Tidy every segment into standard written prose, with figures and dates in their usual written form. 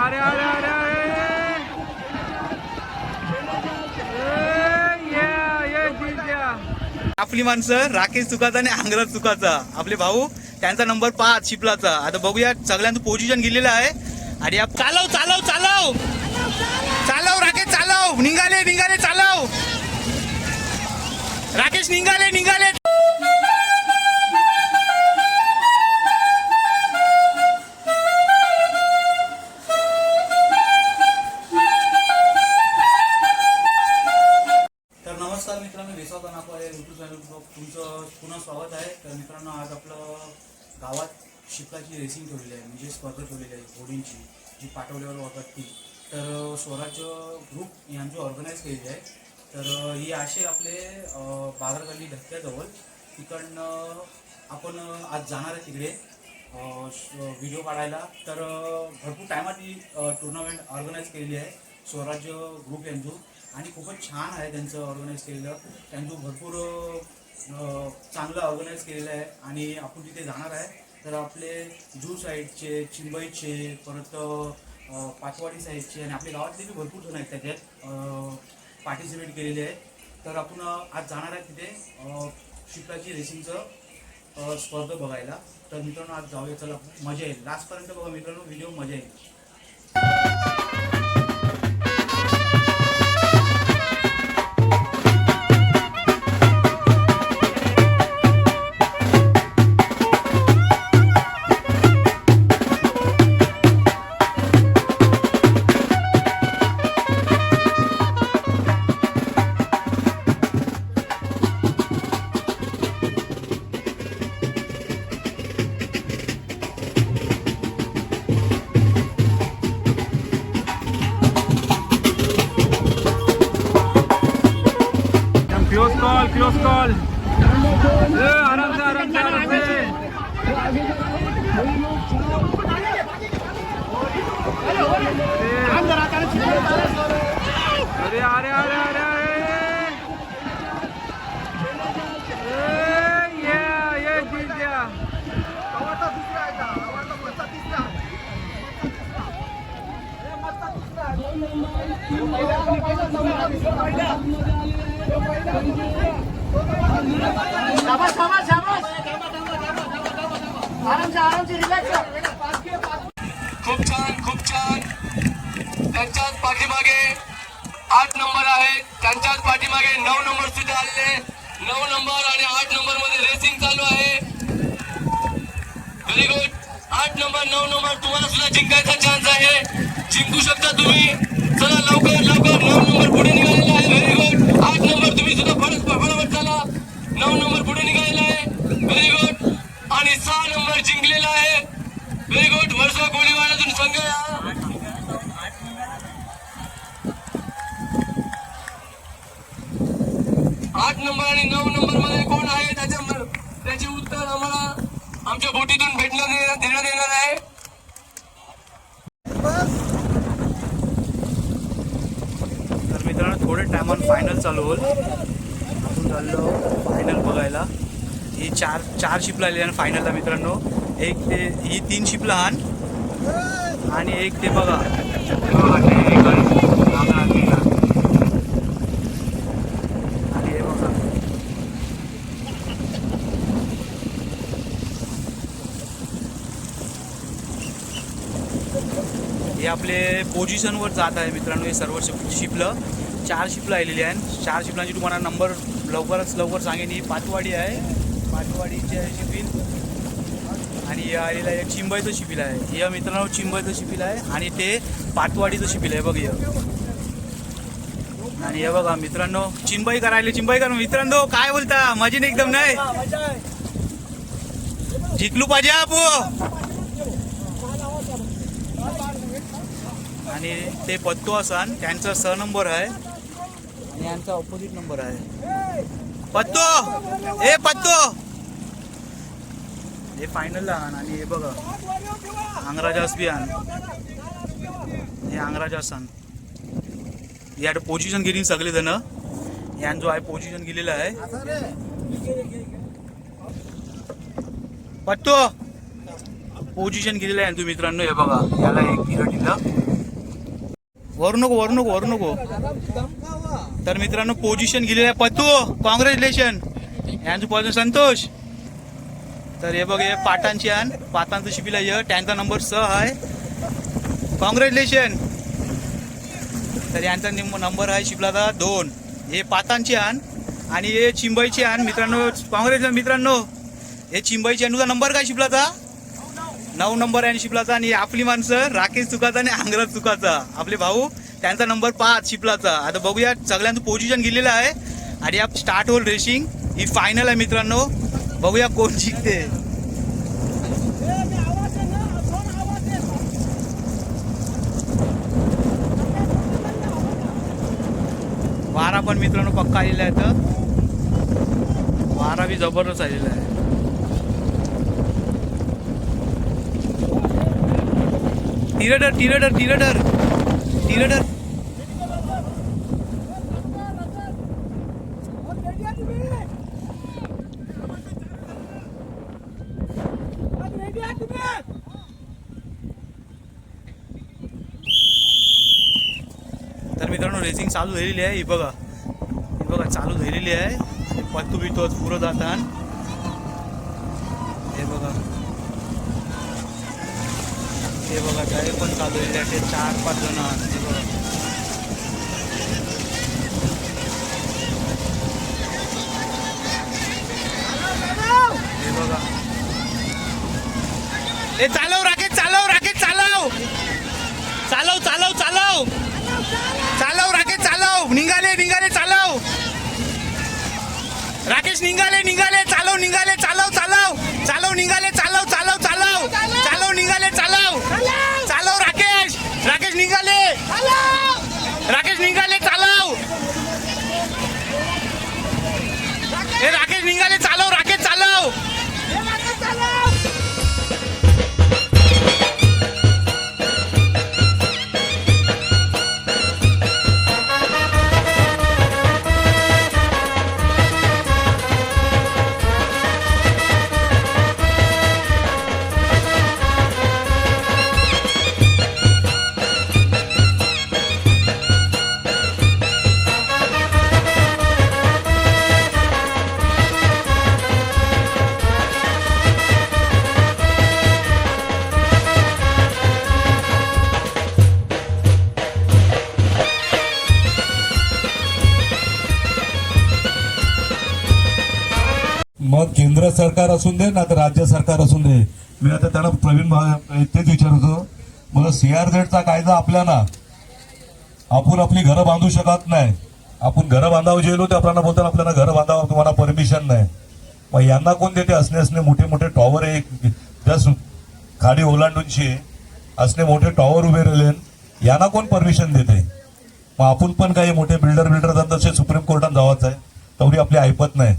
अरे अरे अरे आपली माणसं राकेश चुकाचा आणि अंगराज चुकाचा आपले भाऊ त्यांचा नंबर 5 शिपलाचा. आता बघूया सगळ्यांचं पोझिशन गेलेलं आहे आणि चालव चालव चालव चालव राकेश चालव. निघाले निघाले चालव राकेश निघाले निघाले. नमस्कार मित्रांनो, वेसावता नापा या यूट्यूब चॅनल तुमचं पुन्हा स्वागत आहे. तर मित्रांनो, आज आपलं गावात शिपलाची रेसिंग ठेवलेली आहे, म्हणजे स्पर्धा ठेवलेली आहे घोडींची, जी पाठवल्यावर वापरत ती. तर स्वराज्य ग्रुप यांची ऑर्गनाईज केलेली आहे. तर ही असे आपले बाजारगल्ली धक्क्याजवळ तिकडनं आपण आज जाणार आहे तिकडे व्हिडिओ काढायला. तर भरपूर टायमात ही टुर्नामेंट ऑर्गनाईज केलेली आहे स्वराज्य ग्रुप यांचू, आणि खूपच छान आहे त्यांचं ऑर्गनाईज केलेलं. त्यांचं भरपूर चांगलं ऑर्गनाईज केलेलं आहे आणि आपण तिथे जाणार आहे. तर आपले जूर साईडचे, चिंबईचे, परत पाचवाडी साईडचे आणि आपल्या गावातले बी भरपूर जण आहेत त्याच्यात पार्टिसिपेट केलेले आहेत. तर आपण आज जाणार आहे तिथे शिपलाची रेसिंगचं स्पर्धा बघायला. तर मित्रांनो, आज जाऊया, चला मजा येईल. लास्टपर्यंत बघा मित्रांनो, व्हिडिओ मजा येईल. क्लोज कॉल आराम से आराम से आराम से. अरे अरे अरे अरे ये जीत गया. खूप छान खूप छान. त्यांच्याच पाठीमागे 8 नंबर आहे, त्यांच्याच पाठीमागे 9 नंबर सुद्धा आलेले. 9 नंबर आणि 8 नंबर मध्ये रेसिंग चालू आहे. Very good. 8 नंबर 9 नंबर तुम्हाला सुद्धा जिंकायचा चान्स आहे, जिंकू शकता तुम्ही. चला लवकर लवकर. 9 नंबर पुढे निघालेला आहे. Very good. 8 नंबर तुम्ही सुद्धा फटाफट चला. 9 नंबर पुढे निघालेला आहे. Very good. आणि 6 नंबर जिंकलेला आहे. Very good. वर्षा गोळीवाड्यातून संघ 8 नंबर आणि 9 नंबर मध्ये कोण आहे त्याचे उत्तर आम्हाला आमच्या बोटीतून देण्यात येणार आहे. तर मित्रांनो, थोडे टायमान फायनल चालू होईल. आपण चाललो फायनल बघायला. ही चार शिपला आली आणि फायनलला मित्रांनो. एक ते ही 3 शिप लहान आणि एक ते बघा आणि हे बघा. हे आपले पोझिशनवर जात आहे मित्रांनो. हे सर्व शिपलं 4 शिपलं आलेली आहे. 4 शिपलांची तुम्हाला नंबर लवकरच लवकर सांगेन. ही पाचवाडी आहे, पाचवाडीची आहे शिपील. आणि हे आलेलं आहे चिंबईचं शिपील आहे. हे मित्रांनो चिंबईचं शिपील आहे आणि ते पाचवाडीचं शिपील आहे बघ. आणि हे बघा मित्रांनो, चिंबई करायला. चिंबई करा मित्रांनो. काय बोलता, मजेने एकदम नाही जिंकलू पाहिजे आपो. आणि ते पत्तो असन त्यांचा 6 नंबर आहे आणि यांचा ऑपोजिट नंबर आहे. पत्तो ए पत्तो हे फायनल लहान. आणि हे बघा अंगराजा अस्बियान, हे अंगराजा असन. या पोझिशन गेली सगळे जण. यांचो आहे पोझिशन गेलेलं आहे. पत्तो पोझिशन गेलेलं आहे तू मित्रांनो. हे बघा याला 1 किलो दिलं वरू नको. तर मित्रांनो पोझिशन गेलेलं आहे पतू, कॉंग्रॅच्युलेशन. यांचं पोझिशन संतोष. तर हे बघ हे पाटांची आण, पाटांचं शिपीला ये, त्यांचा नंबर 6 आहे. कॉंग्रॅच्युलेशन. तर यांचा नंबर आहे शिपलाचा 2. हे पातांची आण आणि हे चिंबईची आण मित्रांनो. कॉंग्रॅच्युलेशन मित्रांनो. हे चिंबईची आणूचा नंबर काय शिपलाचा 9 नंबर आहे शिपलाचा. आणि आपली माणसं राकेश चुकाचा आणि अंगराज चुकाचा आपले भाऊ, त्यांचा नंबर 5 शिपलाचा. आता बघूया सगळ्यांचं पोझिशन गेलेलं आहे आणि या स्टार्ट होल रेसिंग ही फायनल आहे मित्रांनो. बघूया कोण जिंकते. वारा पण मित्रांनो पक्का आलेला आहे. तर वारा बी जबरदस्त आलेला आहे. टिरेडर. तर मित्रांनो रेसिंग चालू झालेली आहे. ही बघा चालू झालेली आहे. पत्तू बितो पुरं जातान. हे बघा काय पण चालू झालेले आहे. 4-5 जण हे बघा. हे बघा हे चालव राकेश चालव राकेश चालव राकेश चालव. निघाले चालव राकेश. निघाले चालव निघाले चालव निघाले चालव निघाले चालव राकेश निघाले चालव. हे राकेश निघाले चालव राकेश चालव. मग केंद्र सरकार असून दे ना तर राज्य सरकार असून दे, मी आता त्यांना प्रवीण तेच विचारतो. मला CRZ कायदा आपल्याला आपण आपली घरं बांधू शकत नाही. आपण घरं बांधावं गेलो ते आपल्याला बोलतात आपल्याला घरं बांधावं तुम्हाला परमिशन नाही. मग यांना कोण देते? असणे मोठे मोठे टॉवर एक जस्ट खाडी ओलांडूनशी असणे मोठे टॉवर उभे राहिले, यांना कोण परमिशन देते? मग आपण पण काही मोठे बिल्डर तसे सुप्रीम कोर्टात जावाच आहे तवरी आपली ऐपत नाही.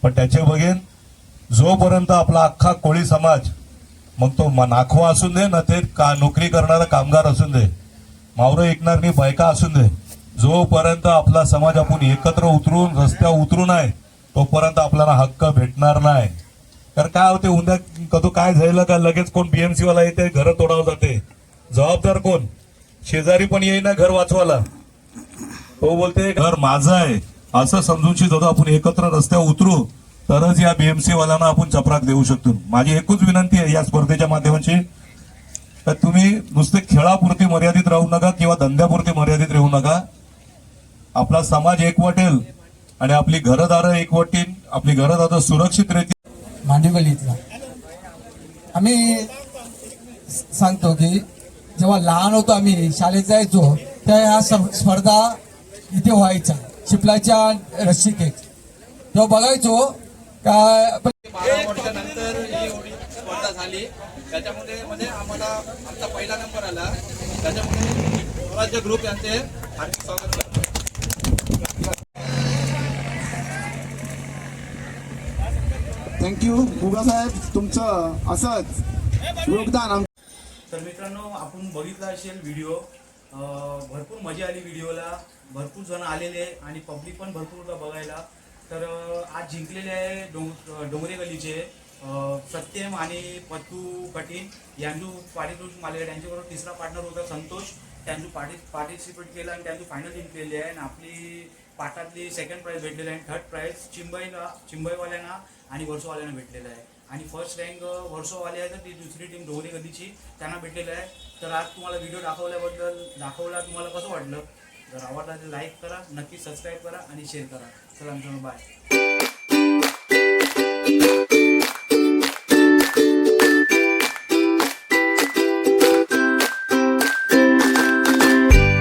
पण त्याचे बघेन जोपर्यंत आपला अख्खा कोळी समाज, मग तो नाखवा असून दे ना ते नोकरी करणारा कामगार असून दे, मावरं ऐकणार नाही बायका असून दे, जोपर्यंत आपला समाज आपण एकत्र उतरून रस्त्यावर उतरू नाही तोपर्यंत आपल्याला हक्क भेटणार नाही. कारण काय होते उद्या कधी काय झालं का लगेच कोण BMC वाला येते घर तोडावं जाते. जबाबदार कोण? शेजारी पण येईना घर वाचवायला. तो बोलते घर माझं आहे असं समजून शिजवतो. आपण एकत्र रस्त्यावर उतरू तरच या BMC वाल्यांना आपण चपराक देऊ शकतो. माझी एकच विनंती आहे या स्पर्धेच्या माध्यमाची, तर तुम्ही नुसते खेळापुरती मर्यादित राहू नका किंवा धंद्यापुरती मर्यादित राहू नका. आपला समाज एकवटेल आणि आपली घरदारं एकवटील, आपली घरदारं सुरक्षित राहतील. मांडीवलीतला आम्ही सांगतो की जेव्हा लहान होतो आम्ही शाळेत जायचो त्या ह्या स्पर्धा इथे व्हायच्या चिपलाच्या रस्सिकेत. तेव्हा बघायचो का 12 वर्षानंतर ही एवढी स्पर्धा झाली. त्याच्यामध्ये आम्हाला आमचा पहिला नंबर आला. त्याच्यामध्ये स्वराज्य ग्रुप यांचे हार्दिक स्वागत करतो. थँक्यू गुगा साहेब, तुमचं असंच योगदान. तर मित्रांनो आपण बघितला असेल व्हिडिओ, भरपूर मजा आली व्हिडिओला. भरपूर जण आलेले आणि पब्लिक पण भरपूर होता बघायला. तर आज जिंकलेले आहे डोंगरे गलीचे सत्यम आणि पत्तू कठीण यांजू पारितोषिक मालेगाव त्यांच्याबरोबर तिसरा पार्टनर होता संतोष. त्यांनी पार्टिसिपेट केलं आणि त्यांची फायनल जिंकलेली आहे. आणि आपली पाठातली सेकंड प्राईज भेटलेली आहे. थर्ड प्राईज चिंबईवाल्यांना आणि वर्सोवाल्यांना भेटलेलं आहे. आणि फर्स्ट रँक वर्सोवाले आहे तर ती दुसरी टीम ढोली गदीची त्यांना भेटलेलं आहे. तर आज तुम्हाला व्हिडिओ दाखवला तुम्हाला कसं वाटलं? जर आवडला तर लाईक करा, नक्की सबस्क्राईब करा आणि शेअर करा. चला मित्रांनो, बाय.